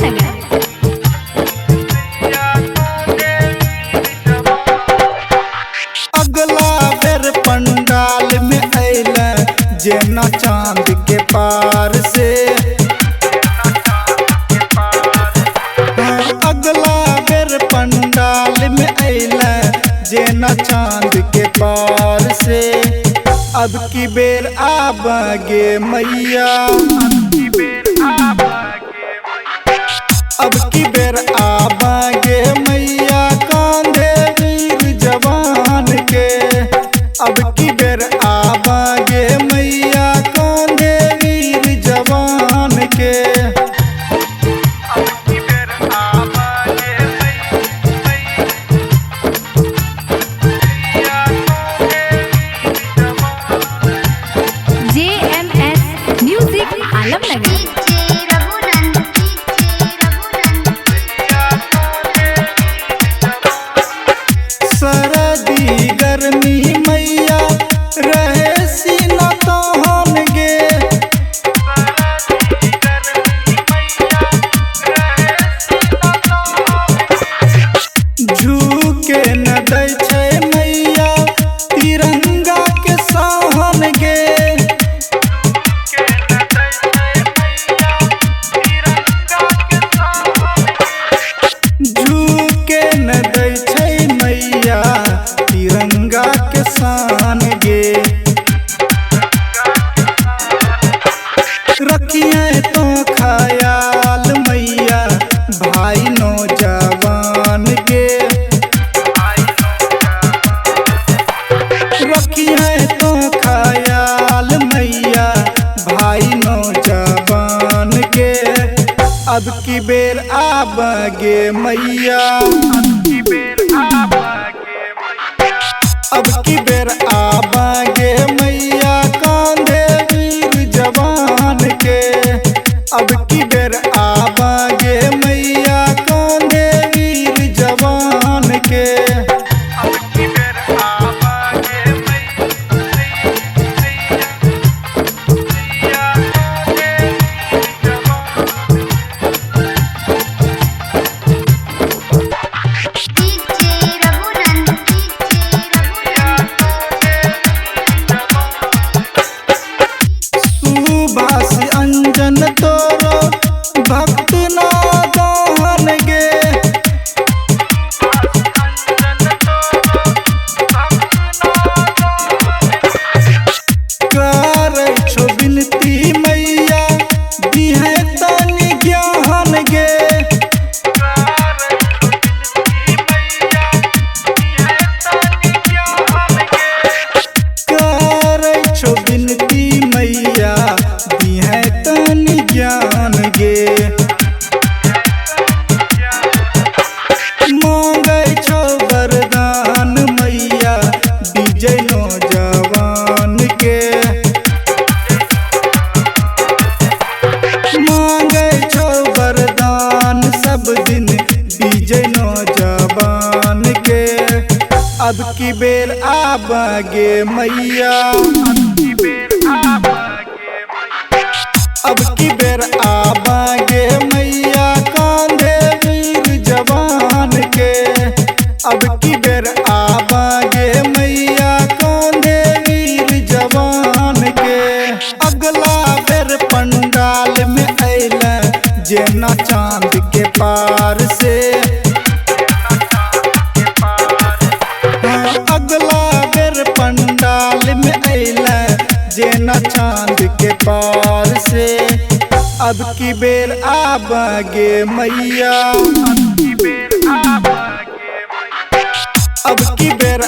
आलमनगर। अगला बेर पंडाल में अइले जेना चांद के पार से। अगला बेर पंडाल में अइले जेना चांद के पार से। अब की बेर आबगे मैया, अब की बेर आबगे मैया कांधे वीर जवान के। अब की बेर आबगे मैया कांधे वीर जवान के। JMS music Alamnagar. सरदी गर्मी मैया रहे सीना तहन गे। झुके न दै छै मैया तिरंगा के सहन गे। झुके न दै छै मैया तिरंगा के शान गे। रखिए तो ख्याल मैया भाई नौजवान के। रखिए तो ख्याल मैया भाई नौजवान के। अब की बेर आबगे मैया, अब की बेर आबगे मैया कांधे वीर जवान के। अब की बेर आबगे मैया कांधे वीर जवान के। सुभाष अंजन तोरो भक्त ना दहन गे। करै छो विनती मैया दिहे तनि ज्ञान गे। करै छो विनती मैया दिहे तनि ज्ञान गे। मांगै छो वरदान मैया विजय नौजवान के। मांगै छो वरदान सब दिन विजय नौजवान के। अब की बेर आबगे मैया, अब की बेर आबगे मैया कांधे वीर जवान के। अब की बेर आबगे मैया कांधे वीर जवान के। अगला बेर पंडाल में अइले जेना चांद के पार से। अगला बेर पंडाल में अइले जेना चांद के पार से। अब की बेर आबगे मैया, अब की बेर